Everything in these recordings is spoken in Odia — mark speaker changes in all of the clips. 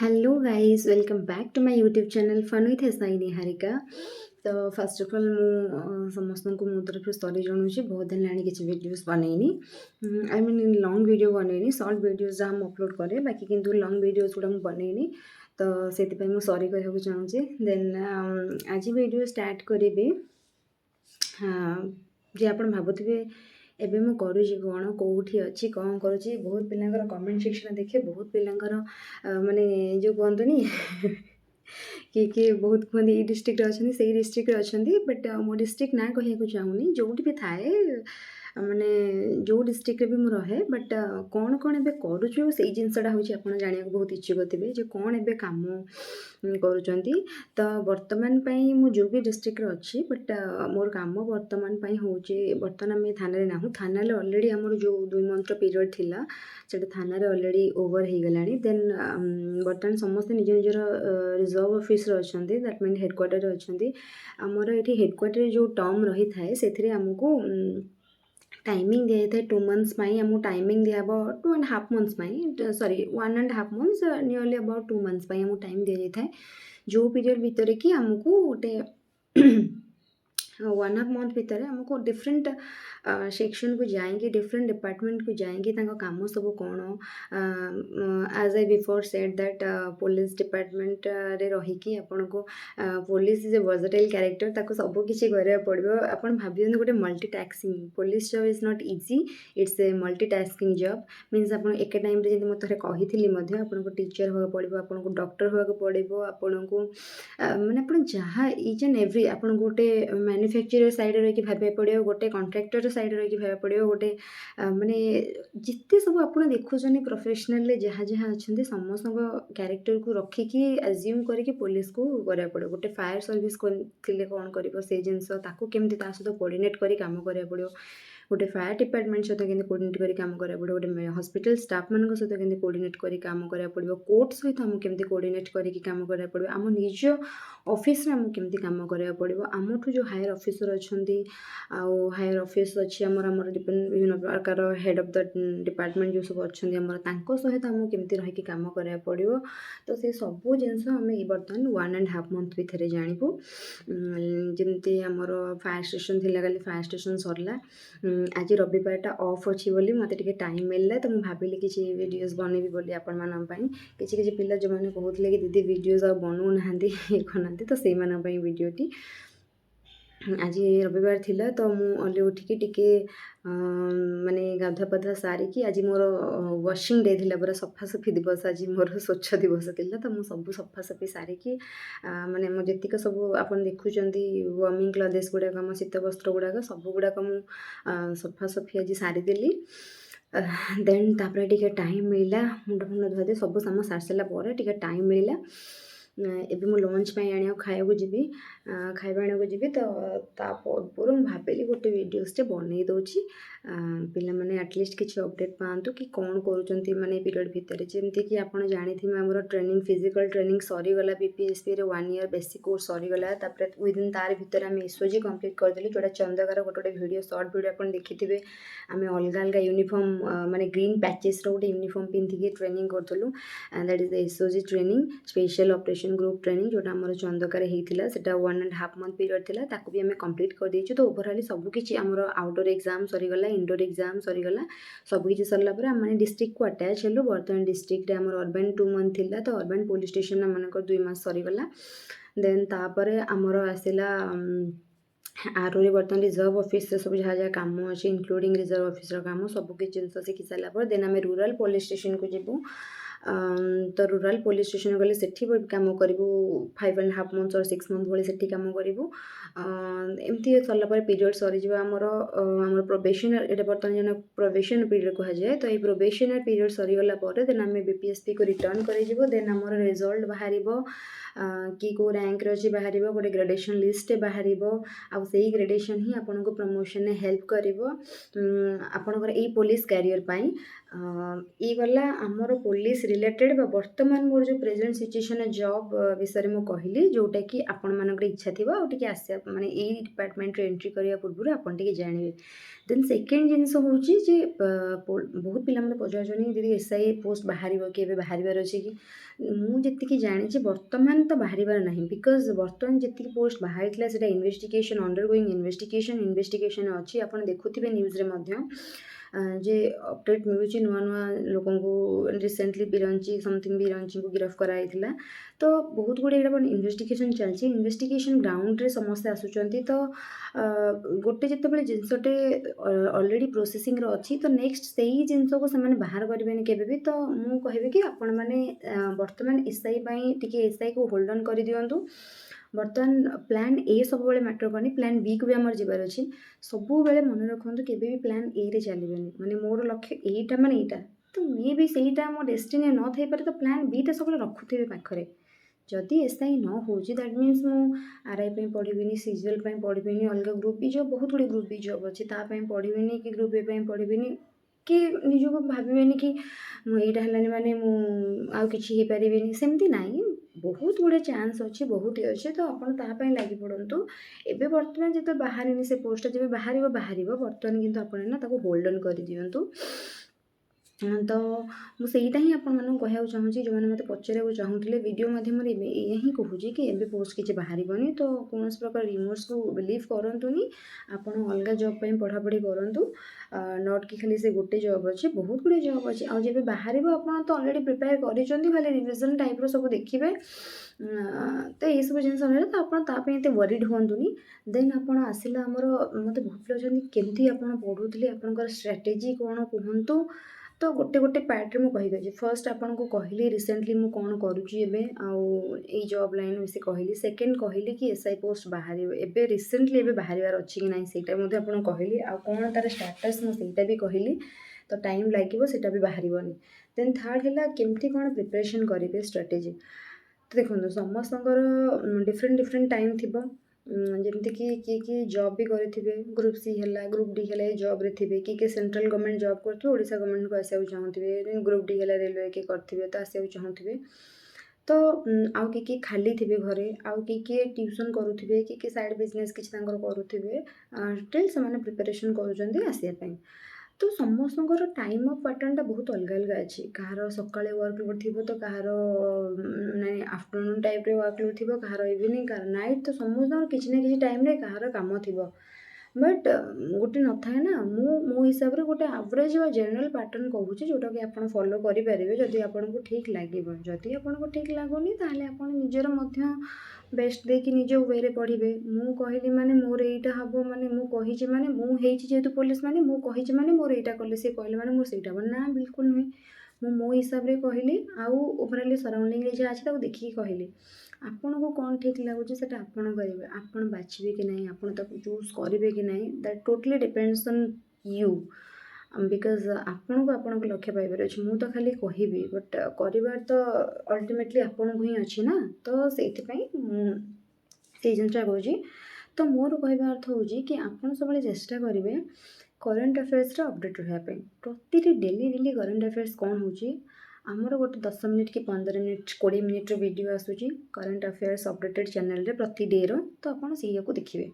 Speaker 1: Hello guys welcome back to my YouTube channel fun with SI Niharika. तो फर्स्ट ऑफ ऑल समस्त को मो तरफ सॉरी जनाऊँगी। बहुत दिन लाणी किसी वीडियोस बनैनी आई मीन लॉन्ग वीडियो बनैनी शॉर्ट वीडियोस जहाँ मुझे अपलोड करे बाकी किंतु लॉन्ग वीडियोस गुड़ा मुझे बनैनी तो से सॉरी कहूँ चाहूँगी। देन आज वीडियो स्टार्ट करी जे आप भावुवे एबे मु करुँची कौन कौटी अच्छी कौन करुँची बहुत पिलांकर कमेंट सेक्शन देखे बहुत पिलांकर माने जो कहतुनी कि बहुत कहते ये डिस्ट्रिक्ट अच्छा से डिस्ट्रिक्ट अच्छा बट मो डिस्ट्रिक्ट ना कहूँ चाहूनी जो भी थाए माने जो डिस्ट्रिक्ट भी मुझे रहे बट कौन कौन एबे करुछु से जिनसटा हूँ आप जाना बहुत इच्छुक थे जो कौन एबे काम करुँच तो बर्तमान मु जो भी डिस्ट्रिक्ट अच्छी बट मोर काम बर्तमान हूँ बर्तमान आम थाना ना थाना अलरेडी आमर जो 2 मंथ पीरियड थिला से थाना अलरेडी ओवर हो गला। देन बर्तमान समस्ते निज निजर रिजर्व ऑफिस अच्छा दैट मीन हेडक्वार्टर अच्छा आमर ये हेडक्वार्टर जो टर्म रही थाए से आमको टाइमिंग दिया था 2 मंथ्स आमको टाइमिंग दिया 2.5 months sorry 1.5 months nearly about 2 months आमको टाइम दि जाए जो पीरियड भितर कि आमको गोटे 1.5 मंथ भितर आमको डिफरेंट सेक्शन को जाएंगे डिफरेंट डिपार्टमेंट को जाएंगे काम सब कौन as I before said that police department रे रहीकि आपण को police is a versatile character ताको सब किछि करिया पड़बो। आपण भाबियन गोटे multitasking police job is not easy it's a multitasking job means आपण एक टाइम रे जेंति मते थरे कहिथिली मध्ये आपण को टीचर होगा पड़बो आपण को डॉक्टर होगा पड़बो आपण को माने आपण जहाँ इच एंड एवरी आपण गोटे मैन्युफैक्चरर साइड रे कि भाबे पड़ियो गोटे कॉन्ट्रैक्टर साइड रे कि भाबे पड़ियो गोटे माने जिते सब आपण देखुछनी प्रोफेशनल जहाँ जहाँ अच्छा समस्त क्यारेक्टर को रखिकी एज्यूम करके पुलिस को करा पड़ो गोटे फायर सर्विस थिले कौन कर से जिनस ताकू केमती ता सहित कोऑर्डिनेट करी काम करा पड़ो गोटे फायर डिपार्टमेंट सहित केमती कोऑर्डिनेट करी काम करा पड़ो गोटे हॉस्पिटल स्टाफ मान सहित केमती कोऑर्डिनेट करी काम करा पड़ो कोर्ट सहित आम केमती कोऑर्डिनेट करी काम करा पड़ो आम निज ऑफिस रे आम केमती काम करा पड़ो आमठू जो हायर ऑफिसर अच्छी आउ हायर ऑफिस अच्छी आमर विभिन्न प्रकार हेड ऑफ द डिपार्टमेंट जो सब अच्छे सहित आमको केमती रही काम करा पड़ो तो से सब जिनस आम बर्तमान 1.5 मंथ भितर जानबू जमती आमर फायर स्टेशन थिला काली फायर स्टेशन सरला आज रविवारटा ऑफ अच्छी बोली मत टाइम मिलला तो मुझे भाविली किसी वीडियोस बनैबी बोली आपण मान किसी पिला जो मैंने कहते कि दीदी वीडियोस आ बनाऊ ना ये करना तो से वीडियोटी आज रविवार थिला तो मुझे उठिकी टिके माने गाधा पाधा सारिकी आज मोर वाशिंग डे थिला पूरा सफासफी दिवस आज मोर स्वच्छ दिवस थिला तो मुझे सब सफासफी सारिकी माने मो जेतिक सब आपन देखुचंती वार्मिंग क्लॉथेस गुड़ाक आम शीत वस्त्र गुड़ाक सब गुड़ाक मु सफासफी आज सारीदेली। देन तापर टिके टाइम मिलला मुंड फुंड धोदे सब साम सारी सारा टिके टाइम मिलला एबे मु लंच आने खाया जी खाଇବା आने जी तो पूर्व भाविली गोटे वीडियोसटे बनई दूची पिला माने एटलिस्ट किसी अपडेट पातु कि कौन करुँच माने पीरियड भितर जमती कि आप जानी आमर ट्रेनिंग फिजिकल ट्रेनिंग सरीगला बीपीएसपी रे 1 ईयर बेसिक कोर्स सरीगला तापर विदिन तार भितर आम एसओजी कंप्लीट करदेलु जोटा चंदकार गोटे वीडियो सर्ट वीडियो आप देखिथे आम अलग अलग यूनिफॉर्म माने ग्रीन पैचेस गोटे यूनिफॉर्म पिंधिकी ट्रेनिंग करूँ that is SOG training special operation group training जोटा आमर चंदकार होता से 1.5 मंथ पीरियड थिला ताकू भी आम कंप्लीट कर देछु तो ओवरऑल सबकि आमर आउटडोर एग्जाम सरीगला इंडोर एग्जाम सरीगला सबकि सरला आम डिस्ट्रिक्ट को अटैच हेलु बर्तमान डिस्ट्रिक्ट आमर अर्बन 2 मंथ थिला तो अर्बन पुलिस स्टेशन आमनकर 2 मास सरीगला। देन तापर आमर आसिला आरो बर्तमान रिजर्व ऑफिस सब जहाँ जहाँ काम अच्छे इंक्लूडिंग रिजर्व ऑफिस काम सबकि जिन शिखी सारापर देन आम रूरल पुलिस स्टेशन को जीवु तो रूरल पुलिस स्टेशन गले सेठी काम करूँ 5.5 मंथ्स और 6 मंथ भाई सेठी काम करूँ एमती सरला पीरियड सरीज आमर प्रोबेशनर ये बर्तमान जन प्रोबेशन पीरियड कह जाए तो ये प्रोबेशनर पीरियड सरीगला देन आम बीपीएसपी को रिटर्न कर देन आमर रिजल्ट बाहर कि को रैंक अच्छी बाहर गोटे ग्रेडेशन लिस्ट बाहर आउ से ग्रेडेशन ही आपन को प्रमोशन हेल्प कर आपणकर पुलिस कैरियर पाई ଇ ଗଲା ଆମର ପୋଲିସ ରିଲେଟେଡ୍ ବା ବର୍ତ୍ତମାନ ମୋର ଯେଉଁ ପ୍ରେଜେଣ୍ଟ ସିଚୁଏସନ୍ ଜବ୍ ବିଷୟରେ ମୁଁ କହିଲି, ଯେଉଁଟାକି ଆପଣମାନଙ୍କର ଇଚ୍ଛା ଥିବ ଆଉ ଟିକେ ଆସିବା ମାନେ ଏଇ ଡିପାର୍ଟମେଣ୍ଟରେ ଏଣ୍ଟ୍ରି କରିବା ପୂର୍ବରୁ ଆପଣ ଟିକେ ଜାଣିବେ। ଦେନ୍ ସେକେଣ୍ଡ ଜିନିଷ ହେଉଛି ଯେ ବହୁତ ପିଲା ମୋତେ ପଚାରୁଛନ୍ତି ଦିଦି SI ପୋଷ୍ଟ ବାହାରିବ କି, ଏବେ ବାହାରିବାର ଅଛି କି? ମୁଁ ଯେତିକି ଜାଣିଛି ବର୍ତ୍ତମାନ ତ ବାହାରିବାର ନାହିଁ, ବିକଜ୍ ବର୍ତ୍ତମାନ ଯେତିକି ପୋଷ୍ଟ ବାହାରିଥିଲା ସେଇଟା ଇନଭେଷ୍ଟିଗେସନ୍ ଅଣ୍ଡରଗୋଇଂ ଇନଭେଷ୍ଟିଗେସନ୍ ଅଛି। ଆପଣ ଦେଖୁଥିବେ ନ୍ୟୁଜ୍ରେ ମଧ୍ୟ ଯେ ଅପଡେଟ୍ ମିଳୁଛି ନୂଆ ନୂଆ ଲୋକଙ୍କୁ। ରିସେଣ୍ଟଲି ବିରଞ୍ଚୀଙ୍କୁ ଗିରଫ କରାଯାଇଥିଲା। ତ ବହୁତ ଗୁଡ଼ିଏ ଏଇଟା ଇନଭେଷ୍ଟିଗେସନ୍ ଚାଲିଛି। ଇନଭେଷ୍ଟିଗେସନ୍ ଗ୍ରାଉଣ୍ଡରେ ସମସ୍ତେ ଆସୁଛନ୍ତି। ତ ଗୋଟେ ଯେତେବେଳେ ଜିନିଷଟେ ଅଲରେଡ଼ି ପ୍ରୋସେସିଂରେ ଅଛି, ତ ନେକ୍ସଟ ସେଇ ଜିନିଷକୁ ସେମାନେ ବାହାର କରିବେନି କେବେ ବି। ତ ମୁଁ କହିବି କି ଆପଣମାନେ ବର୍ତ୍ତମାନ SI ପାଇଁ ଟିକେ SIକୁ ହୋଲ୍ଡ ଅନ୍ କରିଦିଅନ୍ତୁ। ବର୍ତ୍ତମାନ ପ୍ଲାନ୍ A ସବୁବେଳେ ମ୍ୟାଟର କରନି, ପ୍ଲାନ୍ Bକୁ ବି ଆମର ଯିବାର ଅଛି। ସବୁବେଳେ ମନେ ରଖନ୍ତୁ କେବେ ବି ପ୍ଲାନ୍ Aରେ ଚାଲିବେନି। ମାନେ ମୋର ଲକ୍ଷ୍ୟ ଏଇଟା ମାନେ ଏଇଟା, ତ ମେ ବି ସେଇଟା ମୋ ଡେଷ୍ଟିନି ନ ଥାଇପାରେ, ତ ପ୍ଲାନ୍ Bଟା ସବୁବେଳେ ରଖୁଥିବେ ପାଖରେ। ଯଦି SI ନ ହେଉଛି ଦ୍ୟାଟ୍ ମିନ୍ସ ମୁଁ RI ପାଇଁ ପଢ଼ିବିନି, CGL ପାଇଁ ପଢ଼ିବିନି, ଅଲଗା ଗ୍ରୁପ୍ ବି ଜବ୍, ବହୁତ ଗୁଡ଼ିଏ ଗ୍ରୁପ୍ ବି ଜବ୍ ଅଛି, ତା ପାଇଁ ପଢ଼ିବିନି କି ଗ୍ରୁପ୍ A ପାଇଁ ପଢ଼ିବିନି, କି ନିଜକୁ ଭାବିବେନି କି ମୁଁ ଏଇଟା ହେଲାନି ମାନେ ମୁଁ ଆଉ କିଛି ହେଇପାରିବିନି। ସେମିତି ନାହିଁ, ବହୁତ ଗୁଡ଼ିଏ ଚାନ୍ସ ଅଛି, ବହୁତ ଇଏ ଅଛି। ତ ଆପଣ ତାହା ପାଇଁ ଲାଗି ପଡ଼ନ୍ତୁ। ଏବେ ବର୍ତ୍ତମାନ ଯେତେବେଳେ ବାହାରିନି ସେ ପୋଷ୍ଟଟା, ଯେବେ ବାହାରିବ ବର୍ତ୍ତମାନ କିନ୍ତୁ ଆପଣ ନା ତାକୁ ହୋଲ୍ଡ ଅନ୍ କରିଦିଅନ୍ତୁ। ତ ମୁଁ ସେଇଟା ହିଁ ଆପଣମାନଙ୍କୁ କହିବାକୁ ଚାହୁଁଛି, ଯେଉଁମାନେ ମୋତେ ପଚାରିବାକୁ ଚାହୁଁଥିଲେ ଭିଡ଼ିଓ ମାଧ୍ୟମରେ ଏବେ ଏଇଆ ହିଁ କହୁଛି କି ଏବେ ପୋଷ୍ଟ କିଛି ବାହାରିବନି। ତ କୌଣସି ପ୍ରକାର ରିମୋର୍ସକୁ ବିଲିଭ୍ କରନ୍ତୁନି। ଆପଣ ଅଲଗା ଜବ୍ ପାଇଁ ପଢ଼ାପଢ଼ି କରନ୍ତୁ, ନଟ୍ କି ଖାଲି ସେ ଗୋଟେ ଜବ୍ ଅଛି, ବହୁତ ଗୁଡ଼ିଏ ଜବ୍ ଅଛି। ଆଉ ଯେବେ ବାହାରିବ ଆପଣ ତ ଅଲରେଡ଼ି ପ୍ରିପେୟାର କରିଛନ୍ତି, ଖାଲି ରିଭିଜନ୍ ଟାଇପ୍ର ସବୁ ଦେଖିବେ। ତ ଏଇସବୁ ଜିନିଷ ରହିଲା, ତ ଆପଣ ତା ପାଇଁ ଏତେ ୱରିଡ୍ ହୁଅନ୍ତୁନି। ଦେନ୍ ଆପଣ ଆସିଲା ଆମର, ମୋତେ ବହୁତ ପିଲା ଅଛନ୍ତି କେମିତି ଆପଣ ପଢ଼ୁଥିଲେ, ଆପଣଙ୍କର ଷ୍ଟ୍ରାଟେଜି କ'ଣ କୁହନ୍ତୁ। ତ ଗୋଟେ ପାର୍ଟରେ ମୁଁ କହିଦେଉଛି। ଫର୍ଷ୍ଟ ଆପଣଙ୍କୁ କହିଲି ରିସେଣ୍ଟଲି ମୁଁ କ'ଣ କରୁଛି ଏବେ, ଆଉ ଏଇ ଜବ୍ ଲାଇନ୍ ବିଷୟରେ କହିଲି। ସେକେଣ୍ଡ କହିଲି କି SI ପୋଷ୍ଟ ବାହାରିବ, ଏବେ ରିସେଣ୍ଟଲି ଏବେ ବାହାରିବାର ଅଛି କି ନାହିଁ ସେଇଟା ମଧ୍ୟ ଆପଣଙ୍କୁ କହିଲି। ଆଉ କ'ଣ ତା'ର ଷ୍ଟାଟସ୍ ମୁଁ ସେଇଟା ବି କହିଲି। ତ ଟାଇମ୍ ଲାଗିବ, ସେଇଟା ବି ବାହାରିବନି। ଦେନ୍ ଥାର୍ଡ଼ ହେଲା କେମିତି କ'ଣ ପ୍ରିପାରେସନ୍ କରିବେ ଷ୍ଟ୍ରାଟେଜି। ତ ଦେଖନ୍ତୁ ସମସ୍ତଙ୍କର ଡିଫରେଣ୍ଟ ଟାଇମ୍ ଥିବ। ଯେମିତିକି କିଏ ଜବ୍ ବି କରିଥିବେ, ଗ୍ରୁପ୍ C ହେଲା, ଗ୍ରୁପ୍ D ହେଲା, ଏ ଜବ୍ରେ ଥିବେ। କିଏ ସେଣ୍ଟ୍ରାଲ୍ ଗଭର୍ଣ୍ଣମେଣ୍ଟ ଜବ୍ କରୁଥିବେ, ଓଡ଼ିଶା ଗଭର୍ଣ୍ଣମେଣ୍ଟକୁ ଆସିବାକୁ ଚାହୁଁଥିବେ। ଗ୍ରୁପ୍ D ହେଲା ରେଲୱେ କିଏ କରିଥିବେ, ତ ଆସିବାକୁ ଚାହୁଁଥିବେ। ତ ଆଉ କିଏ ଖାଲି ଥିବେ ଘରେ, ଆଉ କିଏ ଟ୍ୟୁସନ୍ କରୁଥିବେ, କିଏ ସାଇଡ଼୍ ବିଜନେସ୍ କିଛି ତାଙ୍କର କରୁଥିବେ, ଷ୍ଟିଲ୍ ସେମାନେ ପ୍ରିପାରେସନ୍ କରୁଛନ୍ତି ଆସିବା ପାଇଁ। ତ ସମସ୍ତଙ୍କର ଟାଇମ୍ ଅଫ୍ ପ୍ୟାଟର୍ନଟା ବହୁତ ଅଲଗା ଅଛି। କାହାର ସକାଳେ ୱାର୍କ ଲୋଡ଼୍ ଥିବ, ତ କାହାର ମାନେ ଆଫ୍ଟରନୁନ୍ ଟାଇପ୍ରେ ୱାର୍କ ଲୋଡ଼୍ ଥିବ, କାହାର ଇଭିନିଂ, କାହାର ନାଇଟ୍। ତ ସମସ୍ତଙ୍କର କିଛି ନା କିଛି ଟାଇମ୍ରେ କାହାର କାମ ଥିବ। ବଟ୍ ଗୋଟେ ନଥାଏ ନା, ମୁଁ ମୋ ହିସାବରେ ଗୋଟେ ଆଭରେଜ୍ ବା ଜେନେରାଲ୍ ପ୍ୟାଟର୍ନ କହୁଛି, ଯେଉଁଟାକି ଆପଣ ଫଲୋ କରିପାରିବେ ଯଦି ଆପଣଙ୍କୁ ଠିକ୍ ଲାଗିବ। ଯଦି ଆପଣଙ୍କୁ ଠିକ୍ ଲାଗୁନି ତାହେଲେ ଆପଣ ନିଜର ମଧ୍ୟ ବେଷ୍ଟ ଦେଇକି ନିଜ ୱେରେ ପଢ଼ିବେ। ମୁଁ କହିଲି ମାନେ ମୋର ଏଇଟା ହେବ, ମାନେ ମୁଁ କହିଛି ମାନେ ମୁଁ ହେଇଛି ଯେହେତୁ ପୋଲିସ, ମାନେ ମୁଁ କହିଛି ମାନେ ମୋର ଏଇଟା କଲେ, ସେ କହିଲେ ମାନେ ମୋର ସେଇଟା ହେବ ନା, ବିଲକୁଲ ନୁହେଁ। ମୁଁ ମୋ ହିସାବରେ କହିଲି, ଆଉ ଓଭରାଲି ସରାଉଣ୍ଡିଂରେ ଯାହା ଅଛି ତାକୁ ଦେଖିକି କହିଲି। ଆପଣଙ୍କୁ କ'ଣ ଠିକ୍ ଲାଗୁଛି ସେଇଟା ଆପଣ କରିବେ। ଆପଣ ବାଛିବେ କି ନାହିଁ, ଆପଣ ତାକୁ ଚୁଜ୍ କରିବେ କି ନାହିଁ, that totally depends on you. Because ଆପଣଙ୍କୁ ଆପଣଙ୍କ ଲକ୍ଷ୍ୟ ପାଇବାର ଅଛି। ମୁଁ ତ ଖାଲି କହିବି, ବଟ୍ କରିବାର ତ ଅଲ୍ଟିମେଟଲି ଆପଣଙ୍କୁ ହିଁ ଅଛି ନା। ତ ସେଇଥିପାଇଁ ମୁଁ ସେଇ ଜିନିଷଟା କହୁଛି। ତ ମୋର କହିବା ଅର୍ଥ ହେଉଛି କି ଆପଣ ସବୁବେଳେ ଚେଷ୍ଟା କରିବେ କରେଣ୍ଟ ଆଫେୟାର୍ସରେ ଅପଡ଼େଟ୍ ରହିବା ପାଇଁ। ପ୍ରତିଟି ଡେଲି କରେଣ୍ଟ ଆଫେୟାର୍ସ କ'ଣ ହେଉଛି, ଆମର ଗୋଟେ 10 ମିନିଟ୍ କି 15 ମିନିଟ୍ 20 ମିନିଟ୍ର ଭିଡ଼ିଓ ଆସୁଛି କରେଣ୍ଟ ଆଫେୟାର୍ସ ଅପଡ଼େଟେଡ୍ ଚ୍ୟାନେଲ୍ରେ ପ୍ରତି ଡେର। ତ ଆପଣ ସେଇଆକୁ ଦେଖିବେ।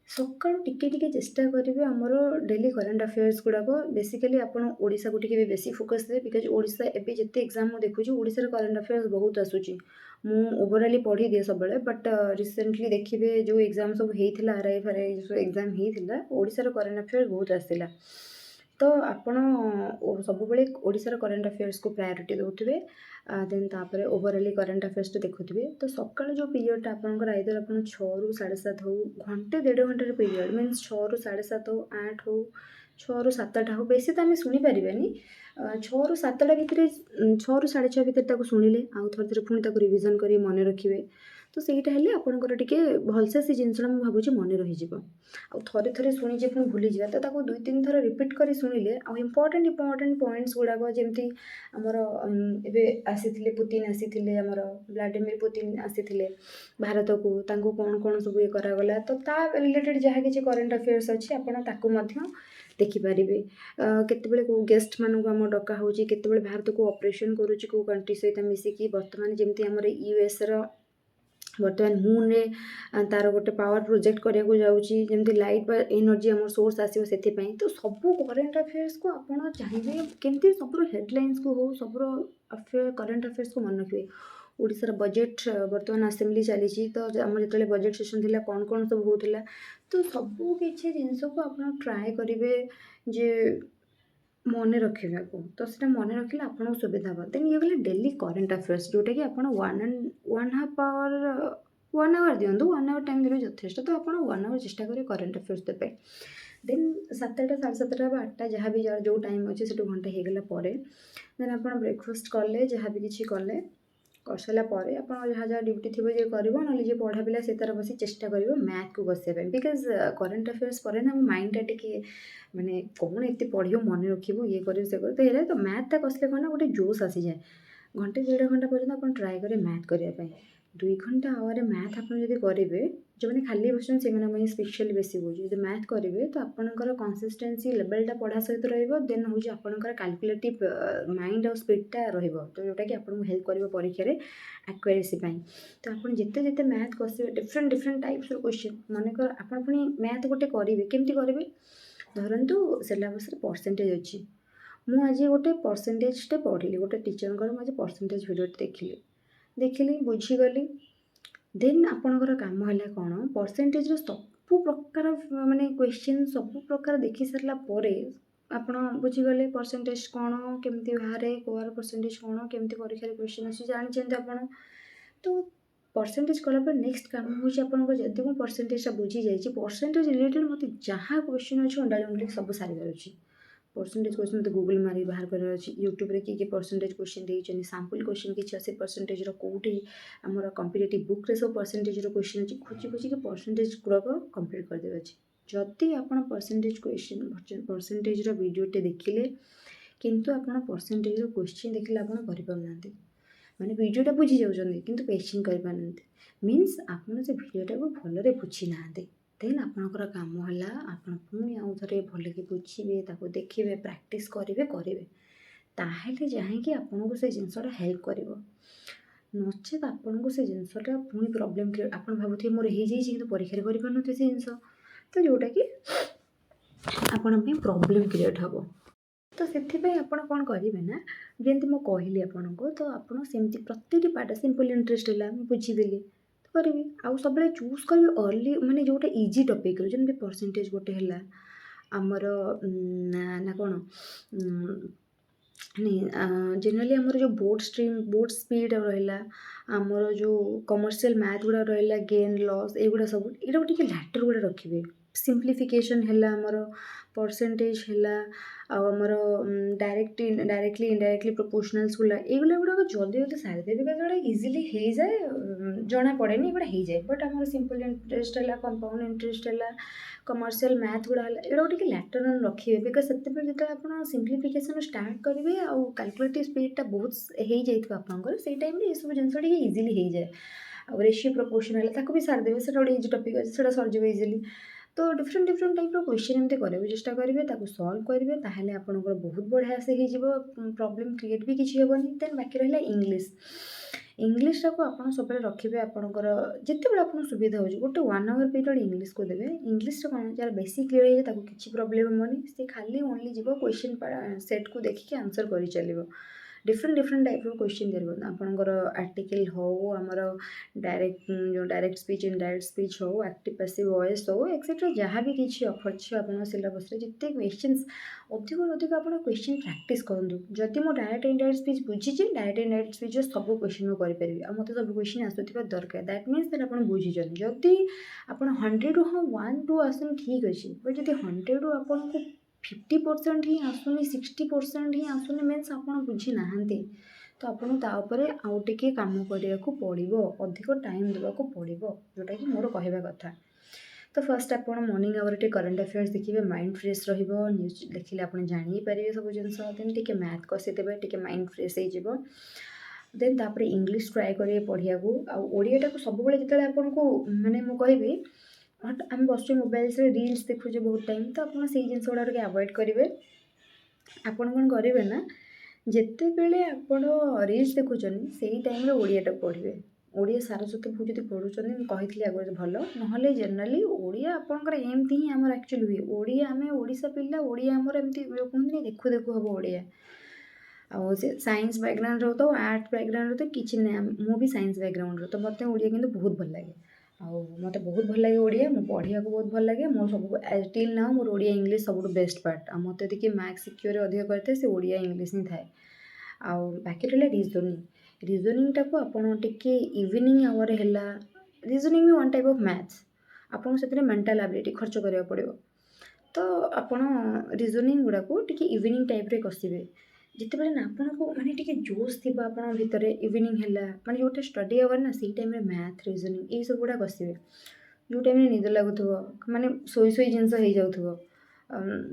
Speaker 1: ସକାଳୁ ଟିକେ ଚେଷ୍ଟା କରିବେ ଆମର ଡେଲି କରେଣ୍ଟ ଆଫେୟାର୍ସ ଗୁଡ଼ାକ। ବେସିକାଲି ଆପଣ ଓଡ଼ିଶାକୁ ଟିକେ ବି ବେଶୀ ଫୋକସ୍ ଦେବେ, ବିକଜ୍ ଓଡ଼ିଶା ଏବେ ଯେତେ ଏକ୍ଜାମ୍ ମୁଁ ଦେଖୁଛି ଓଡ଼ିଶାର କରେଣ୍ଟ ଆଫେୟାର୍ସ ବହୁତ ଆସୁଛି। ମୁଁ ଓଭରାଲି ପଢ଼ିଦିଏ ସବୁବେଳେ, ବଟ୍ ରିସେଣ୍ଟଲି ଦେଖିବେ ଯେଉଁ ଏକ୍ଜାମ୍ ସବୁ ହେଇଥିଲା, RI FRI ଯେଉଁ ଏକ୍ଜାମ୍ ହେଇଥିଲା, ଓଡ଼ିଶାର କରେଣ୍ଟ ଆଫେୟାର୍ସ ବହୁତ ଆସିଥିଲା। ତ ଆପଣ ସବୁବେଳେ ଓଡ଼ିଶାର କରେଣ୍ଟ ଆଫେୟାର୍ସକୁ ପ୍ରାୟୋରିଟି ଦେଉଥିବେ। ଦେନ୍ ତାପରେ ଓଭରାଲି କରେଣ୍ଟ ଆଫେୟାର୍ସଟା ଦେଖୁଥିବେ। ତ ସକାଳୁ ଯେଉଁ ପିରିୟଡ଼ଟା ଆପଣଙ୍କର ଆଇଦର୍ ଆପଣ 6ରୁ 7:30 ହେଉ, ଘଣ୍ଟେ 1.5 ଘଣ୍ଟାର ପିରିୟଡ଼, ମିନ୍ସ 6ରୁ 7:30 ହେଉ, 8 ହେଉ, 6ରୁ 7ଟା ହେଉ, ବେଶୀ ତ ଆମେ ଶୁଣିପାରିବାନି। 6ରୁ 7ଟା ଭିତରେ, 6ରୁ 6:30 ଭିତରେ ତାକୁ ଶୁଣିଲେ ଆଉ ଥରେ ପୁଣି ତାକୁ ରିଭିଜନ୍ କରି ମନେ ରଖିବେ। ତ ସେଇଟା ହେଲେ ଆପଣଙ୍କର ଟିକେ ଭଲସେ ସେ ଜିନିଷଟା ମୁଁ ଭାବୁଛି ମନେ ରହିଯିବ। ଆଉ ଥରେ ଶୁଣିଛେ ପୁଣି ଭୁଲିଯିବା, ତ ତାକୁ 2-3 ଥର ରିପିଟ୍ କରି ଶୁଣିଲେ, ଆଉ ଇମ୍ପୋର୍ଟାଣ୍ଟ ପଏଣ୍ଟସ୍ ଗୁଡ଼ାକ, ଯେମିତି ଆମର ଏବେ ଆସିଥିଲେ ପୁତିନ ଆସିଥିଲେ, ଆମର ଭ୍ଲାଦିମିର ପୁତିନ ଆସିଥିଲେ ଭାରତକୁ, ତାଙ୍କୁ କ'ଣ ସବୁ ଇଏ କରାଗଲା, ତ ତା ରିଲେଟେଡ଼୍ ଯାହା କିଛି କରେଣ୍ଟ ଆଫେୟାର୍ସ ଅଛି ଆପଣ ତାକୁ ମଧ୍ୟ ଦେଖିପାରିବେ। କେତେବେଳେ କେଉଁ ଗେଷ୍ଟମାନଙ୍କୁ ଆମର ଡକା ହେଉଛି, କେତେବେଳେ ଭାରତକୁ ଅପରେସନ୍ କରୁଛି କେଉଁ କଣ୍ଟ୍ରି ସହିତ ମିଶିକି। ବର୍ତ୍ତମାନ ଯେମିତି ଆମର ୟୁଏସ୍ର ବର୍ତ୍ତମାନ ମୁନ୍ରେ ତା'ର ଗୋଟେ ପାୱାର ପ୍ରୋଜେକ୍ଟ କରିବାକୁ ଯାଉଛି, ଯେମିତି ଲାଇଟ୍ ବା ଏନର୍ଜି ଆମର ସୋର୍ସ ଆସିବ ସେଥିପାଇଁ। ତ ସବୁ କରେଣ୍ଟ ଆଫେୟାର୍ସକୁ ଆପଣ ଚାହିଁବେ କେମିତି ସବୁର ହେଡ଼ଲାଇନ୍ସକୁ ହଉ, ସବୁର କରେଣ୍ଟ ଆଫେୟାର୍ସକୁ ମନେ ରଖିବେ। ଓଡ଼ିଶାର ବଜେଟ୍ ବର୍ତ୍ତମାନ ଆସେମ୍ବଲି ଚାଲିଛି, ତ ଆମର ଯେତେବେଳେ ବଜେଟ୍ ସେସନ୍ ଥିଲା କ'ଣ କ'ଣ ସବୁ ହେଉଥିଲା, ତ ସବୁ କିଛି ଜିନିଷକୁ ଆପଣ ଟ୍ରାଏ କରିବେ ଯେ ମନେ ରଖିବାକୁ। ତ ସେଇଟା ମନେ ରଖିଲେ ଆପଣଙ୍କୁ ସୁବିଧା ହେବ। ଦେନ୍ ଇଏ ଗଲା ଡେଲି କରେଣ୍ଟ ଆଫେୟାର୍ସ, ଯେଉଁଟାକି ଆପଣ 1.5 ଆୱାର ଦିଅନ୍ତୁ, 1 ଆୱାର ଟାଇମ୍ ଦେଲେ ଯଥେଷ୍ଟ। ତ ଆପଣ 1 ଆୱାର ଚେଷ୍ଟା କରିବେ କରେଣ୍ଟ ଆଫେୟାର୍ସ ଦେବେ। ଦେନ୍ 7ଟା, 7:30 ବା 8ଟା ଯାହା ବି ଯେଉଁ ଟାଇମ୍ ଅଛି ସେଠୁ ଘଣ୍ଟେ ହେଇଗଲା ପରେ ଦେନ୍ ଆପଣ ବ୍ରେକଫାଷ୍ଟ କଲେ, ଯାହା ବି କିଛି କଲେ, କରିସାରିଲା ପରେ ଆପଣ ଯାହା ଯାହା ଡ୍ୟୁଟି ଥିବ ଯିଏ କରିବ, ନହେଲେ ଯିଏ ପଢ଼ା ପିଲା ସେ ତା'ର ବସି ଚେଷ୍ଟା କରିବ ମ୍ୟାଥ୍କୁ ବସିବା ପାଇଁ। ବିକଜ୍ କରେଣ୍ଟ ଆଫେୟାର୍ସ ପରେ ନା ଆମ ମାଇଣ୍ଡଟା ଟିକେ ମାନେ କ'ଣ ଏତେ ପଢ଼ିବ, ମନେ ରଖିବୁ, ଇଏ କରିବୁ ସେ କରିବୁ, ତ ହେଲେ ତ ମ୍ୟାଥ୍ଟା କସିଲେ କ'ଣ ନା ଗୋଟେ ଜୋସ୍ ଆସିଯାଏ। ଘଣ୍ଟେ 1.5 ଘଣ୍ଟା ପର୍ଯ୍ୟନ୍ତ ଆପଣ ଟ୍ରାଏ କରିବେ ମ୍ୟାଥ୍ କରିବା ପାଇଁ। 2 ଘଣ୍ଟା ଆୱାରରେ ମ୍ୟାଥ୍ ଆପଣ ଯଦି କରିବେ, ଯେଉଁମାନେ ଖାଲି ବସୁଛନ୍ତି ସେମାନଙ୍କ ପାଇଁ ସ୍ପେଶିଆଲି ବେଶୀ କହୁଛି, ଯଦି ମ୍ୟାଥ୍ କରିବେ ତ ଆପଣଙ୍କର କନସିଷ୍ଟେନ୍ସି ଲେଭେଲଟା ପଢ଼ା ସହିତ ରହିବ। ଦେନ୍ ହେଉଛି ଆପଣଙ୍କର କାଲକୁଲେଟିଭ୍ ମାଇଣ୍ଡ ଆଉ ସ୍ପିଡ଼୍ଟା ରହିବ, ତ ଯେଉଁଟାକି ଆପଣଙ୍କୁ ହେଲ୍ପ କରିବ ପରୀକ୍ଷାରେ ଆକ୍ୟୁରେସି ପାଇଁ। ତ ଆପଣ ଯେତେ ଯେତେ ମ୍ୟାଥ୍ କସିବେ, ଡିଫରେଣ୍ଟ ଟାଇପ୍ସର କ୍ୱେଶ୍ଚିନ୍, ମନେକର ଆପଣ ପୁଣି ମ୍ୟାଥ୍ ଗୋଟେ କରିବେ, କେମିତି କରିବେ? ଧରନ୍ତୁ ସିଲାବସ୍ରେ ପରସେଣ୍ଟେଜ୍ ଅଛି, ମୁଁ ଆଜି ଗୋଟେ ପରସେଣ୍ଟେଜ୍ଟେ ପଢ଼ିଲି, ଗୋଟେ ଟିଚରଙ୍କର ମୁଁ ଆଜି ପରସେଣ୍ଟେଜ୍ ଭିଡ଼ିଓଟେ ଦେଖିଲି, ବୁଝିଗଲି। ଦେନ୍ ଆପଣଙ୍କର କାମ ହେଲା କ'ଣ, ପରସେଣ୍ଟେଜ୍ର ସବୁ ପ୍ରକାର ମାନେ କ୍ୱେଶ୍ଚିନ୍ ସବୁ ପ୍ରକାର ଦେଖି ସାରିଲା ପରେ ଆପଣ ବୁଝିଗଲେ ପରସେଣ୍ଟେଜ୍ କ'ଣ, କେମିତି ବାହାରେ, କୋଆର ପରସେଣ୍ଟେଜ୍ କ'ଣ, କେମିତି ପରୀକ୍ଷାରେ କ୍ୱେଶ୍ଚିନ୍ ଆସୁଛି ଜାଣିଛନ୍ତି ଆପଣ। ତ ପରସେଣ୍ଟେଜ୍ କଲା ପରେ ନେକ୍ସଟ କାମ ହେଉଛି ଆପଣଙ୍କର, ଯଦି ମୁଁ ପରସେଣ୍ଟେଜ୍ଟା ବୁଝିଯାଇଛି, ପରସେଣ୍ଟେଜ୍ ରିଲେଟେଡ଼୍ ମୋତେ ଯାହା କ୍ୱେଶ୍ଚିନ୍ ଅଛି ଅଣ୍ଡାଳି ସବୁ ସାରିବାର ଅଛି। ପରସେଣ୍ଟେଜ୍ କ୍ୱେଶ୍ଚିନ୍ ମୋତେ ଗୁଗୁଲ୍ ମାରି ବାହାର କରିବାର ଅଛି। ୟୁଟ୍ୟୁବରେ କିଏ ପରସେଣ୍ଟେଜ୍ କ୍ୱେଶ୍ଚିନ୍ ଦେଇଛନ୍ତି, ସାମ୍ପଲ୍ କ୍ୱେଶ୍ଚିନ୍ କିଛି ଅଛି ପରସେଣ୍ଟେଜ୍ର, କେଉଁଠି ଆମର କମ୍ପିଟେଟିଭ୍ ବୁକ୍ରେ ସବୁ ପରସେଣ୍ଟେଜ୍ର କ୍ୱେଶ୍ଚିନ୍ ଅଛି, ଖୋଜିକି ପରସେଣ୍ଟେଜ୍ ଗୁଡ଼ାକ କମ୍ପ୍ଲିଟ୍ କରିଦେବାର ଅଛି। ଯଦି ଆପଣ ପରସେଣ୍ଟେଜ୍ର ଭିଡ଼ିଓଟେ ଦେଖିଲେ କିନ୍ତୁ ଆପଣ ପରସେଣ୍ଟେଜ୍ର କ୍ୱେଶ୍ଚିନ୍ ଦେଖିଲେ ଆପଣ କରିପାରୁନାହାନ୍ତି, ମାନେ ଭିଡ଼ିଓଟା ବୁଝି ଯାଉଛନ୍ତି କିନ୍ତୁ କ୍ୱେଶ୍ଚିନ୍ କରିପାରୁନାହାନ୍ତି, ମିନ୍ସ ଆପଣ ସେ ଭିଡ଼ିଓଟାକୁ ଭଲରେ ବୁଝିନାହାନ୍ତି। ଦେନ୍ ଆପଣଙ୍କର କାମ ହେଲା ଆପଣ ପୁଣି ଆଉ ଥରେ ଭଲକି ବୁଝିବେ, ତାକୁ ଦେଖିବେ, ପ୍ରାକ୍ଟିସ୍ କରିବେ, ତାହେଲେ ଯାଇକି ଆପଣଙ୍କୁ ସେ ଜିନିଷଟା ହେଲ୍ପ କରିବ। ନଚେତ ଆପଣଙ୍କୁ ସେ ଜିନିଷଟା ପୁଣି ପ୍ରୋବ୍ଲେମ୍ କ୍ରିଏଟ୍, ଆପଣ ଭାବୁଥିବେ ମୋର ହେଇଯାଇଛି କିନ୍ତୁ ପରୀକ୍ଷାରେ କରିପାରୁନଥିବେ ସେ ଜିନିଷ, ତ ଯେଉଁଟାକି ଆପଣଙ୍କ ପାଇଁ ପ୍ରୋବ୍ଲେମ୍ କ୍ରିଏଟ୍ ହେବ। ତ ସେଥିପାଇଁ ଆପଣ କ'ଣ କରିବେ ନା, ଯେମିତି ମୁଁ କହିଲି ଆପଣଙ୍କୁ, ତ ଆପଣ ସେମିତି ପ୍ରତିଟି ପାର୍ଟ ସିମ୍ପଲ୍ ଇଣ୍ଟରେଷ୍ଟ ହେଲା ମୁଁ ବୁଝିଦେଲି ତ କରିବି। ଆଉ ସବୁବେଳେ ଚୁଜ୍ କରିବି ଅର୍ଲି, ମାନେ ଯେଉଁଟା ଇଜି ଟପିକ୍ରୁ, ଯେମିତି ପରସେଣ୍ଟେଜ୍ ଗୋଟେ ହେଲା ଆମର ନା କ'ଣ ଜେନେରାଲି ଆମର ଯେଉଁ ବୋର୍ଡ଼ ସ୍ପିଡ୍ ରହିଲା, ଆମର ଯେଉଁ କମର୍ସିଆଲ୍ ମ୍ୟାଥ୍ ଗୁଡ଼ା ରହିଲା, ଗେନ୍ ଲସ୍, ଏଇଗୁଡ଼ା ସବୁ, ଏଇଟାକୁ ଟିକେ ଲାଟର୍ ଗୁଡ଼ା ରଖିବେ। ସିମ୍ପ୍ଲିଫିକେସନ୍ ହେଲା, ଆମର ପରସେଣ୍ଟେଜ୍ ହେଲା, ଆଉ ଆମର ଡାଇରେକ୍ଟଲି ଇନଡାଇରେକ୍ଟଲି ପ୍ରୋପୋର୍ସନାଲ୍ସ ହେଲା, ଗୁଡ଼ାକ ଜଲ୍ଦି ସାରିଦେବେ, ବିକଜ୍ ଏଗୁଡ଼ା ଇଜିଲି ହେଇଯାଏ, ଜଣାପଡ଼େନି, ଏଗୁଡ଼ା ହେଇଯାଏ। ବଟ୍ ଆମର ସିମ୍ପଲ୍ ଇଣ୍ଟରେଷ୍ଟ ହେଲା, କମ୍ପାଉଣ୍ଡ ଇଣ୍ଟରେଷ୍ଟ ହେଲା, କମର୍ସିଆଲ୍ ମ୍ୟାଥ୍ ଗୁଡ଼ା ହେଲା, ଏଗୁଡ଼ାକୁ ଟିକେ ଲାଟର୍ ରଖିବେ। ବିକଜ୍ ସେତେବେଳେ ଯେତେବେଳେ ଆପଣ ସିମ୍ପ୍ଲିଫିକେସନ୍ ଷ୍ଟାର୍ଟ କରିବେ ଆଉ କାଲକୁଲେଟିଭ୍ ସ୍ପିଡ଼୍ଟା ବହୁତ ହେଇଯାଇଥିବ ଆପଣଙ୍କର, ସେଇ ଟାଇମ୍ରେ ଏସବୁ ଜିନିଷ ଟିକେ ଇଜିଲି ହେଇଯାଏ। ଆଉ ରେସିଓ ପ୍ରୋପୋର୍ସନ୍ ହେଲା ତାକୁ ବି ସାରିଦେବେ, ସେଇଟା ଗୋଟେ ଇଜି ଟପିକ୍ ଅଛି, ସେଇଟା ସରିଯିବ ଇଜିଲି। ତ ଡିଫରେଣ୍ଟ ଟାଇପ୍ର କ୍ୱେଶ୍ଚିନ୍ ଏମିତି କରିବାକୁ ଚେଷ୍ଟା କରିବେ, ତାକୁ ସଲ୍ଭ କରିବେ, ତାହେଲେ ଆପଣଙ୍କର ବହୁତ ବଢ଼ିଆ ସେ ହେଇଯିବ, ପ୍ରୋବ୍ଲେମ୍ କ୍ରିଏଟ୍ ବି କିଛି ହେବନି। ଦେନ୍ ବାକି ରହିଲା ଇଂଲିଶଟାକୁ ଆପଣ ସବୁବେଳେ ରଖିବେ ଆପଣଙ୍କର, ଯେତେବେଳେ ଆପଣଙ୍କୁ ସୁବିଧା ହେଉଛି ଗୋଟେ 1 ଆୱାର ପିରିୟଡ଼ ଇଂଲିଶକୁ ଦେବେ। ଇଂଲିଶରେ କ'ଣ, ଯାହାର ବେଶୀ କ୍ଲିୟର୍ ହେଇଯାଏ ତାକୁ କିଛି ପ୍ରୋବ୍ଲେମ୍ ହେବନି, ସେ ଖାଲି ଓନ୍ଲି ଯିବ କ୍ୱେଶ୍ଚିନ୍ ସେଟ୍କୁ ଦେଖିକି ଆନ୍ସର୍ କରି ଚାଲିବ। ଡିଫରେଣ୍ଟ ଟାଇପ୍ର କ୍ୱେଶ୍ଚିନ୍ କରିବ, ଆପଣଙ୍କର ଆର୍ଟିକଲ୍ ହେଉ, ଆମର ଡାଇରେକ୍ଟ ସ୍ପିଚ୍, ଇନଡାଇରେକ୍ଟ ସ୍ପିଚ୍ ହେଉ, ଆକ୍ଟିଭ୍ ପାସିଭ୍ ଭଏସ୍ ହେଉ, ଏକ୍ସେଟ୍ରା ଯାହା ବି କିଛି ଅଛି ଆପଣଙ୍କ ସିଲାବସ୍ରେ, ଯେତେ କ୍ୱେଶ୍ଚିନ୍ସ ଅଧିକରୁ ଅଧିକ ଆପଣ କ୍ୱେଶ୍ଚିନ୍ ପ୍ରାକ୍ଟିସ୍ କରନ୍ତୁ। ଯଦି ମୁଁ ଡାଇରେକ୍ଟ ଇନଡାଇରେକ୍ଟ ସ୍ପିଚ୍ ବୁଝିଛି, ଡାଇରେକ୍ଟ ଇନଡାଇରେକ୍ଟ ସ୍ପିଚ୍ର ସବୁ କ୍ୱେଶ୍ଚିନ୍ ମୁଁ କରିପାରିବି, ଆଉ ମୋତେ ସବୁ କ୍ୱେଶ୍ଚିନ୍ ଆସୁଥିବା ଦରକାର, ଦ୍ୟାଟ୍ ମିନ୍ସ ଦ୍ୟାଟ୍ ଆପଣ ବୁଝିଛନ୍ତି। ଯଦି ଆପଣ 100ରୁ 1, 2 ଆସୁନି ଠିକ୍ ଅଛି, ବଟ୍ ଯଦି 100ରୁ ଆପଣଙ୍କୁ 50% ହିଁ ଆସୁନି, 60% ହିଁ ଆସୁନି, ମିନ୍ସ ଆପଣ ବୁଝିନାହାନ୍ତି, ତ ଆପଣଙ୍କୁ ତା ଉପରେ ଆଉ ଟିକେ କାମ କରିବାକୁ ପଡ଼ିବ, ଅଧିକ ଟାଇମ୍ ଦେବାକୁ ପଡ଼ିବ, ଯେଉଁଟାକି ମୋର କହିବା କଥା। ତ ଫାର୍ଷ୍ଟ ଆପଣ ମର୍ଣ୍ଣିଂ ଆୱାର ଟିକେ କରେଣ୍ଟ ଆଫେୟାର୍ସ ଦେଖିବେ, ମାଇଣ୍ଡ ଫ୍ରେଶ୍ ରହିବ, ନ୍ୟୁଜ୍ ଦେଖିଲେ ଆପଣ ଜାଣିପାରିବେ ସବୁ ଜିନିଷ। ଦେନ୍ ଟିକେ ମ୍ୟାଥ୍ କଷିଦେବେ, ଟିକେ ମାଇଣ୍ଡ ଫ୍ରେଶ୍ ହେଇଯିବ। ଦେନ୍ ତାପରେ ଇଂଲିଶ ଟ୍ରାଏ କରିବେ ପଢ଼ିବାକୁ। ଆଉ ଓଡ଼ିଆଟାକୁ ସବୁବେଳେ ଯେତେବେଳେ ଆପଣଙ୍କୁ, ମାନେ ମୁଁ କହିବି हट आम बस मोबाइल रील्स देखुचे बहुत टाइम तो आप से जिन गुड़ा टे अवॉइड करेंगे। आपण कौन करेंगे ना जिते बेले आपण रील्स देखुचन से टाइम ओडियाटा पढ़े ओडिया सारस्वत बहुत जब पढ़ुं कही आगे भल ना जेनराली ओडिया आपंकर एमती ही आम एक्चुअली हुए ओडिया आम ओडिशा पिला ओडिया आमर एमती कहते देखु देखु हम ओडिया आउ से साइंस बैकग्राउंड रो तो आर्ट बैकग्राउंड तो किसी ना मुझे साइंस बैकग्राउंड रो तो मत ओडिया किंतु बहुत भल लगे आउ मत बहुत भल लगे ओडिया मो पढ़िया को बहुत भल लगे मोर सब टिल ना मोर ओडिया इंग्लिश सब बेस्ट पार्ट आ मत देखिए मैथ्स सिक्योर अधिक करते से ओडिया इंग्लिश ही थाए आउ बाकी रहा रिजनिंग टाको आपड़ टे इवनिंग आवर है रिजनिंग भी वन टाइप ऑफ मैथ्स आपको से मेंटल एबिलिटी खर्च करा पड़ो तो आपण रिजनिंग गुड़ा को टे इवनिंग टाइप रे कसिबे जिते बड़े ना आपको माने टे जोश थी आपण भितर इवनिंग है माने जो स्टडी आवर ना से टाइम मैथ रिजनिंग ये सब गुड़ा कसिबे जो टाइम निद लगुव माने शोई शोई जिनस हो जाऊ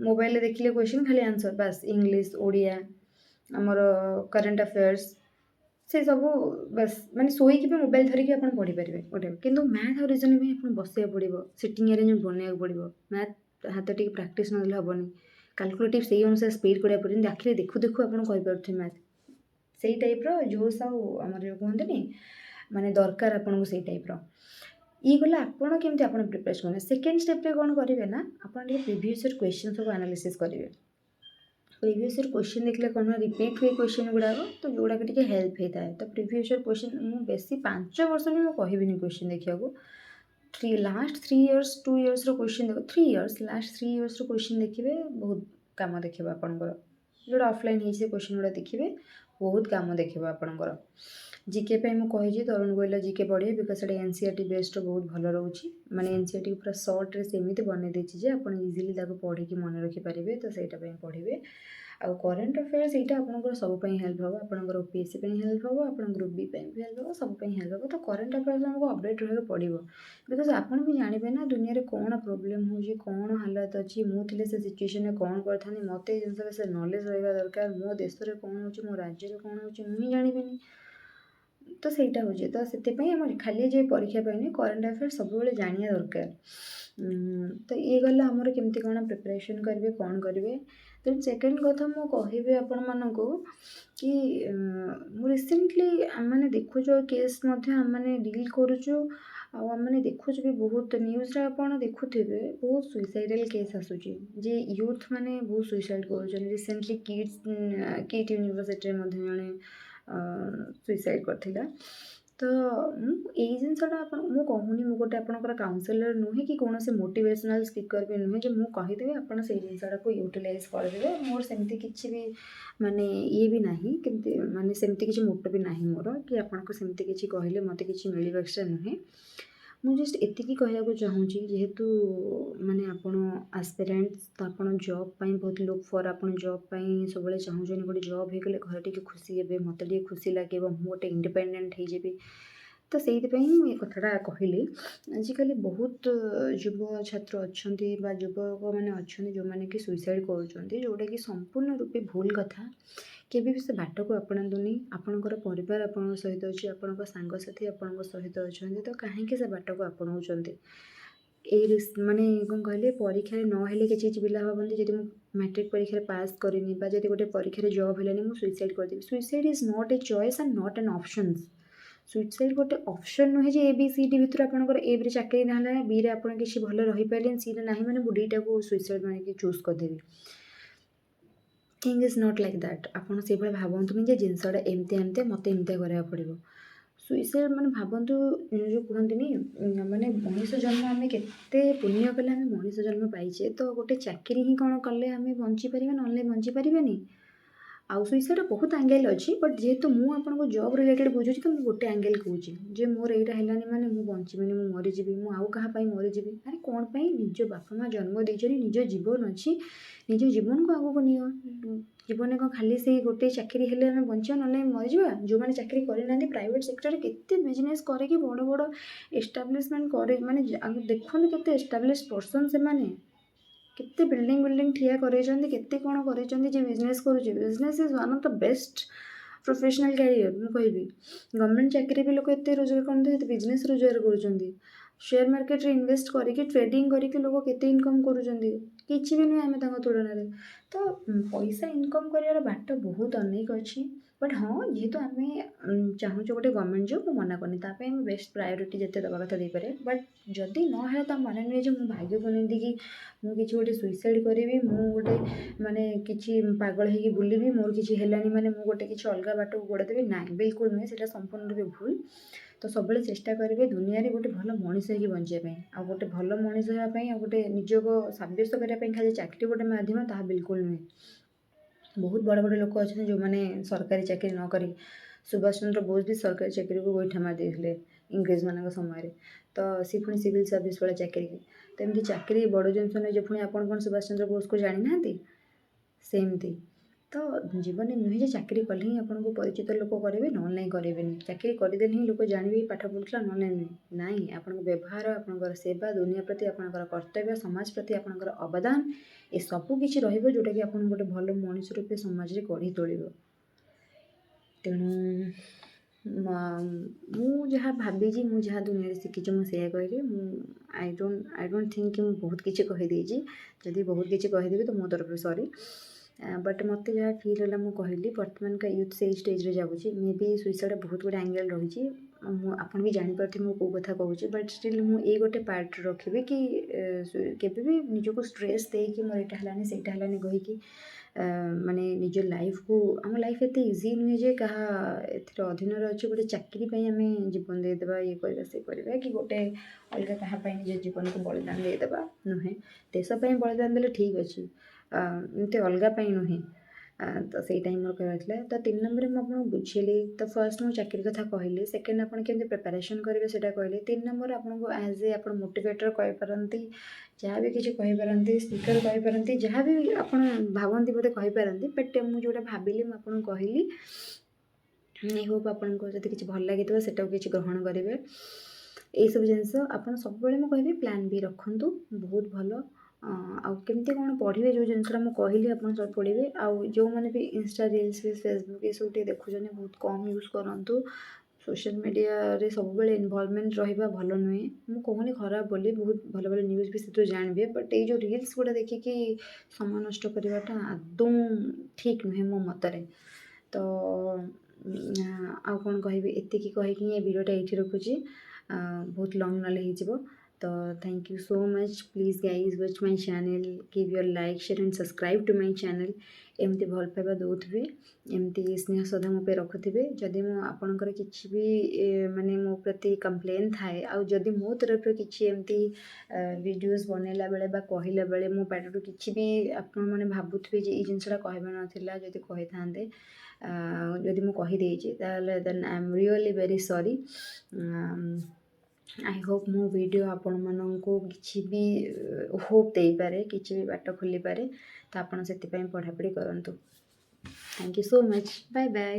Speaker 1: मोबाइल देखिले क्वेश्चन खाली आंसर बास इंग्लिश ओडिया आमर करेन्ट अफेयर्स से सब बस माने शोईकी भी मोबाइल धरिकी आप पढ़ी पारे गोटे किंतु मैथ और रिजनिंग भी आप बसया पड़ो सिटिंग अरेंजमेंट बनवाक पड़ो मैथ हाथ टी प्राक्ट ना हेनी कैलकुलेटिव से अनुसार स्पीड करा पड़े आखिरी देखु देखु आपरे मैथ से टाइप जोश आमर जो कहते माने दरकार आपको से टाइप ये गला आपड़ केमती आप प्रिपेयर करेंगे सेकेंड स्टेप कौन करेंगे ना आप प्रीवियस ईयर क्वेश्चन सब एनालिसिस करेंगे प्रीवियस ईयर क्वेश्चन देखले कौन रिपीट हुए क्वेश्चन गुड़ाक तो जोड़ा कि हेल्प होता है तो प्रीवियस ईयर क्वेश्चन मुझे बेसी 5 वर्ष भी मुझे कहबिनी क्वेश्चन देखा लास्ट 3 इयर्स 2 इयर्स क्वेश्चन देख 3 इयर्स लास्ट 3 इयर्स क्वेश्चन देखिए बहुत काम देखिए आपंकर जोड़ा ऑफलाइन हो क्वेश्चन गुड़ा देखिए बहुत काम देखिए आपंकर जीके पे मुझे कही तरुण गोयल जीके पढ़े बिकज से एनसीईआरटी बेस्ड बहुत भल रोचे माने एनसीईआरटी पूरा सर्ट रे सेमती बनई देती आप इजिली पढ़ी मन रखिपारे तो सहीटा पढ़े आउ करेन्ट अफेयर्स यहाँ आपंकर सब हेल्प हम आपंकर ओपीएससी हेल्प हम आप ग्रुप बी भी हेल्प हम सब हेल्प हम तो करेन्ट अफेयर्स आमको अपडेट रहा पड़ो बिकज आप भी जानवे ना दुनिया में कौन प्रोब्लेम हो कौन हालत अच्छी मुझे से सिचुएशन में कौन करें मत जिन से नॉलेज रहा दरकार मो देश में कौन हो मो राज्य में कौन हो मुझे जानवी तो सहीटा हो तो से खाली जे परीक्षा पाई करेन्ट अफेयर्स सब जाना दरकार तो ये गला आमर केमती कौन प्रिपरेशन करेंगे कौन करेंगे देन सेकेंड कथा मु कहि आपण मानक कि रिसेंटली आम देखुच केस आम डील करुचु आम देखुच भी बहुत न्यूज आप देखुथे बहुत सुइसाइडल केस आसूची जे यूथ माने बहुत सुइसाइड कर रिसेंटली किट यूनिवर्सिटी जड़े सुइसाइड करथिला तो यही जिनसा मुझे कहूनी मुझे गोटे आपंकर काउनसिलर नुहे कि कौन से मोटिवेशनल स्पीकर भी नुहे जो मुझे कहीदेवी आप जिनसा को यूटिलाइज करेंगे मोर सेमती किसी भी माने ये भी ना कि माने सेमती किसी मोटो भी ना मोर कि आपको सेमती किसी कहले मत कि मिल एक्सट्रा नुहे मुझे जस्ट एतिकी कहूँ चाहूँगी जेहेतु माने आपण आस्पिरेंट्स तो आप जॉब पाई बहुत लुक फॉर आप जॉब पाई सब चाहूँ गोटे जॉब हो गले घर टे खुशी हे मत टे खुशी लगे मुझे गोटे इंडिपेंडेंट हो जाबी तो से ये कथाटा कहली आजिकल बहुत युव छात्र अच्छा युवक मैंने अच्छा जो मैंने कि सुइसाइड कर जोटा कि संपूर्ण रूपे भूल कथा केबे भी से बाट को आपणातुनी आपणकर परिवार आपण सहित अच्छी आपण सांगसाथी आपण सहित अच्छा तो कहीं से बाट को आपणाऊँच माने कौन कहले परीक्षा नहेले किसी पिला भावती जब मैट्रिक परीक्षा पास करनी जब गोटे परीक्षा जॉब है मुझे सुइसाइड करदेवी suicide is not a choice and not an option suicide गोटे ऑप्शन नुहे जे ए बी सी डी भितर आपंकर ए रे चाकरी ना बी रे आप किसी भल रही पारे सी रे ना मैंने बुढ़ीटा को सुइसाइड माने चूज करदेवी thing is not like that आपड़ से भावतुनि जे जिनसा एमती एमती मत एमती करा पड़ो सुइसाइड मैंने भावतु जो कहते माने मनीष जन्म आम के पुण्य कले आम मनीष जन्म पाइचे तो गोटे चाकरी ही कौन कले आम बंची पारे ना बंची पारे आउ सुइसाइड बहुत एंगेल अच्छी बट जेहेतु मुझे जॉब रिलेटेड बुझुची तो मुझे गोटे एंगेल कहूँ जे मोर यहाँ है माने मुझे बंचीबी मुझे मरीजी मुझे क्या मरीजी अरे कौन पाई निज बापा माँ जन्म देते निज जीवन अच्छी निज जीवन को आगू नि जीवन को खाली से गोटे चाकरी हेल्ले आम बचा ना मरीजा जो मैंने चाकरी करना प्राइवेट सेक्टर के बिजनेस करके बड़ बड़ एस्टाब्लीशमेंट करे माने देखते केते एस्टाब्लीश पर्सन से माने केते बिल्डिंग ठिया करते कौन कर बिजनेस करुचे business is one of the best professional career मुझे कहबी गवर्नमेंट चाकरी भी लोग एत रोजगार करते बिजनेस रोजगार कर शेयर मार्केट रे इन्वेस्ट करिକି ट्रेडिंग କରିକି ଲୋକ କେତେ ଇନକମ୍ କରୁଛନ୍ତି କିଛି ବି ନୁହେଁ ଆମେ ତାଙ୍କ ତୁଳନାରେ। ତ ପଇସା ଇନକମ୍ କରିବାର ବାଟ ବହୁତ ଅନେକ ଅଛି। ବଟ୍ ହଁ ଯେହେତୁ ଆମେ ଚାହୁଁଛୁ ଗୋଟେ ଗଭର୍ଣ୍ଣମେଣ୍ଟ ଜବ୍ ମୁଁ ମନା କରୁନି, ତା ପାଇଁ ଆମେ ବେଷ୍ଟ ପ୍ରାୟୋରିଟି ଯେତେ ଦେବା କଥା ଦେଇପାରିବା। ବଟ୍ ଯଦି ନ ହେଲା ତା ମାନେ ନୁହେଁ ଯେ ମୁଁ ଭାଗ୍ୟକୁ ନିନ୍ଦିକି ମୁଁ କିଛି ଗୋଟେ ସୁଇସାଇଡ଼୍ କରିବି, ମୁଁ ଗୋଟେ ମାନେ କିଛି ପାଗଳ ହେଇକି ବୁଲିବି, ମୋର କିଛି ହେଲାନି ମାନେ ମୁଁ ଗୋଟେ କିଛି ଅଲଗା ବାଟକୁ ଗୋଡ଼ ଦେବି, ନାଇଁ ବିଲକୁଲ ନୁହେଁ, ସେଇଟା ସମ୍ପୂର୍ଣ୍ଣ ରୂପେ ଭୁଲ। ତ ସବୁବେଳେ ଚେଷ୍ଟା କରିବେ ଦୁନିଆରେ ଗୋଟେ ଭଲ ମଣିଷ ହେଇକି ବଞ୍ଚିବା ପାଇଁ। ଆଉ ଗୋଟେ ଭଲ ମଣିଷ ହେବା ପାଇଁ ଆଉ ଗୋଟେ ନିଜକୁ ସାବ୍ୟସ୍ତ କରିବା ପାଇଁ ଖାଲି ଚାକିରି ଗୋଟେ ମାଧ୍ୟମ ତାହା ବିଲକୁଲ ନୁହେଁ। ବହୁତ ବଡ଼ ବଡ଼ ଲୋକ ଅଛନ୍ତି ଯେଉଁମାନେ ସରକାରୀ ଚାକିରି ନ କରି, ସୁଭାଷ ଚନ୍ଦ୍ର ବୋଷ ବି ସରକାରୀ ଚାକିରିକୁ ଗୋଇଠା ମାରି ଦେଇଥିଲେ ଇଂରେଜମାନଙ୍କ ସମୟରେ। ତ ସେ ପୁଣି ସିଭିଲ୍ ସର୍ଭିସ୍ ଭଳିଆ ଚାକିରି। ତ ଏମିତି ଚାକିରି ବଡ଼ ଜିନିଷ ନୁହେଁ ଯେ ପୁଣି ଆପଣ କ'ଣ ସୁଭାଷ ଚନ୍ଦ୍ର ବୋଷକୁ ଜାଣିନାହାନ୍ତି? ସେମିତି। ତ ଜୀବନରେ ନୁହେଁ ଯେ ଚାକିରି କଲେ ହିଁ ଆପଣଙ୍କୁ ପରିଚିତ ଲୋକ କରିବେ, ନହେଲେ ନାହିଁ କରିବେନି। ଚାକିରି କରିଦେଲେ ହିଁ ଲୋକ ଜାଣିବେ ପାଠ ପଢ଼ୁଥିଲା, ନହେଲେ ନୁହେଁ। ନାଇଁ, ଆପଣଙ୍କ ବ୍ୟବହାର, ଆପଣଙ୍କର ସେବା, ଦୁନିଆ ପ୍ରତି ଆପଣଙ୍କର କର୍ତ୍ତବ୍ୟ, ସମାଜ ପ୍ରତି ଆପଣଙ୍କର ଅବଦାନ, ଏ ସବୁ କିଛି ରହିବ ଯେଉଁଟାକି ଆପଣଙ୍କୁ ଗୋଟେ ଭଲ ମଣିଷ ରୂପେ ସମାଜରେ ଗଢ଼ି ତୋଳିବ। ତେଣୁ ମୁଁ ଯାହା ଭାବିଛି, ମୁଁ ଯାହା ଦୁନିଆରେ ଶିଖିଛି ମୁଁ ସେଇଆ କହିଲି। ମୁଁ ଆଇ ଡୋଣ୍ଟ ଥିଙ୍କ କି ମୁଁ ବହୁତ କିଛି କହିଦେଇଛି। ଯଦି ବହୁତ କିଛି କହିଦେବି ତ ମୋ ତରଫରୁ ସରି। ବଟ୍ ମୋତେ ଯାହା ଫିଲ୍ ହେଲା ମୁଁ କହିଲି। ବର୍ତ୍ତମାନକା ୟୁଥ୍ ସେଇ ଷ୍ଟେଜ୍ରେ ଯାଉଛି। ମେ ବି ସୁଇସାଇଡ଼୍ର ବହୁତ ଗୁଡ଼ା ଆଙ୍ଗେଲ୍ ରହିଛି। ଆପଣ ବି ଜାଣିପାରୁଥିବେ ମୁଁ କେଉଁ କଥା କହୁଛି। ବଟ୍ ଷ୍ଟିଲ୍ ମୁଁ ଏଇ ଗୋଟେ ପାର୍ଟ ରଖିବି କି କେବେ ବି ନିଜକୁ ଷ୍ଟ୍ରେସ୍ ଦେଇକି ମୋର ଏଇଟା ହେଲାନି ସେଇଟା ହେଲାନି କହିକି ମାନେ ନିଜ ଲାଇଫ୍କୁ, ଆମ ଲାଇଫ୍ ଏତେ ଇଜି ନୁହେଁ ଯେ କାହା ଏଥିରେ ଅଧୀନରେ ଅଛି ଗୋଟେ ଚାକିରି ପାଇଁ ଆମେ ଜୀବନ ଦେଇଦେବା, ଇଏ କରିବା ସେ କରିବା, କି ଗୋଟେ ଅଲଗା କାହା ପାଇଁ ନିଜ ଜୀବନକୁ ବଳିଦାନ ଦେଇଦେବା, ନୁହେଁ। ଦେଶ ପାଇଁ ବଳିଦାନ ଦେଲେ ଠିକ୍ ଅଛି, ଏମିତି ଅଲଗା ପାଇଁ ନୁହେଁ। ତ ସେଇଟା ହିଁ ମୋର କହିବାର ଥିଲା। ତ 3 ନମ୍ବରରେ ମୁଁ ଆପଣଙ୍କୁ ବୁଝେଇଲି। ତ ଫାର୍ଷ୍ଟ ମୁଁ ଚାକିରି କଥା କହିଲି, ସେକେଣ୍ଡ ଆପଣ କେମିତି ପ୍ରିପାରେସନ୍ କରିବେ ସେଇଟା କହିଲି, 3 ନମ୍ବର ଆପଣଙ୍କୁ ଆଜ୍ ଏ ଆପଣ ମୋଟିଭେଟର୍ କହିପାରନ୍ତି, ଯାହା ବି କିଛି କହିପାରନ୍ତି, ସ୍ପିକର୍ କହିପାରନ୍ତି, ଯାହା ବି ଆପଣ ଭାବନ୍ତି ବୋଧେ କହିପାରନ୍ତି। ବଟ୍ ମୁଁ ଯେଉଁଟା ଭାବିଲି ମୁଁ ଆପଣଙ୍କୁ କହିଲି। ଆଇ ହୋପ୍ ଆପଣଙ୍କୁ ଯଦି କିଛି ଭଲ ଲାଗିଥିବ ସେଟାକୁ କିଛି ଗ୍ରହଣ କରିବେ। ଏଇସବୁ ଜିନିଷ ଆପଣ ସବୁବେଳେ ମୁଁ କହିବି ପ୍ଲାନ୍ ବି ରଖନ୍ତୁ, ବହୁତ ଭଲ। ଆଉ କେମିତି କ'ଣ ପଢ଼ିବେ, ଯେଉଁ ଜିନିଷଟା ମୁଁ କହିଲି ଆପଣ ସବୁ ପଢ଼ିବେ। ଆଉ ଯେଉଁମାନେ ବି ଇନଷ୍ଟା ରିଲ୍ସ ଫେସବୁକ୍ ଏସବୁ ଟିକେ ଦେଖୁଛନ୍ତି ବହୁତ କମ୍ ୟୁଜ୍ କରନ୍ତୁ। ସୋସିଆଲ୍ ମିଡ଼ିଆରେ ସବୁବେଳେ ଇନଭଲ୍ଭମେଣ୍ଟ ରହିବା ଭଲ ନୁହେଁ। ମୁଁ କହୁନି ଖରାପ ବୋଲି, ବହୁତ ଭଲ ଭଲ ନ୍ୟୁଜ୍ ବି ସେଥିରୁ ଜାଣିବେ। ବଟ୍ ଏଇ ଯେଉଁ ରିଲ୍ସ ଗୁଡ଼ା ଦେଖିକି ସମୟ ନଷ୍ଟ କରିବାଟା ଆଦୌ ଠିକ୍ ନୁହେଁ ମୋ ମତରେ। ତ ଆଉ କ'ଣ କହିବି, ଏତିକି କହିକି ଏ ଭିଡ଼ିଓଟା ଏଇଠି ରଖୁଛି। ବହୁତ ଲଙ୍ଗ୍ ନହେଲେ ହେଇଯିବ। ତ thank you so much. Please guys watch my channel, give your like, share and subscribe to my channel. ଏମିତି ଭଲ ପାଇବା ଦେଉଥିବେ, ଏମିତି ସ୍ନେହ ଶ୍ରଦ୍ଧା ମୋ ପାଇଁ ରଖୁଥିବେ। ଯଦି ମୁଁ ଆପଣଙ୍କର କିଛି ବି ମାନେ ମୋ ପ୍ରତି କମ୍ପ୍ଲେନ୍ ଥାଏ, ଆଉ ଯଦି ମୋ ତରଫରୁ କିଛି ଏମିତି ଭିଡ଼ିଓସ୍ ବନେଇଲା ବେଳେ ବା କହିଲା ବେଳେ ମୋ ପାଟିରୁ କିଛି ବି ଆପଣମାନେ ଭାବୁଥିବେ ଯେ ଏଇ ଜିନିଷଟା କହିବାର ନଥିଲା, ଯଦି କହିଥାନ୍ତେ, ଯଦି ମୁଁ କହିଦେଇଛି ତାହେଲେ ଦେନ୍ I M really very sorry. I Hope ମୋ ଭିଡ଼ିଓ ଆପଣମାନଙ୍କୁ କିଛି ବି ହୋପ୍ ଦେଇପାରେ, କିଛି ବି ବାଟ ଖୋଲିପାରେ। ତ ଆପଣ ସେଥିପାଇଁ ପଢ଼ାପଢ଼ି କରନ୍ତୁ। Thank you so much. Bye bye.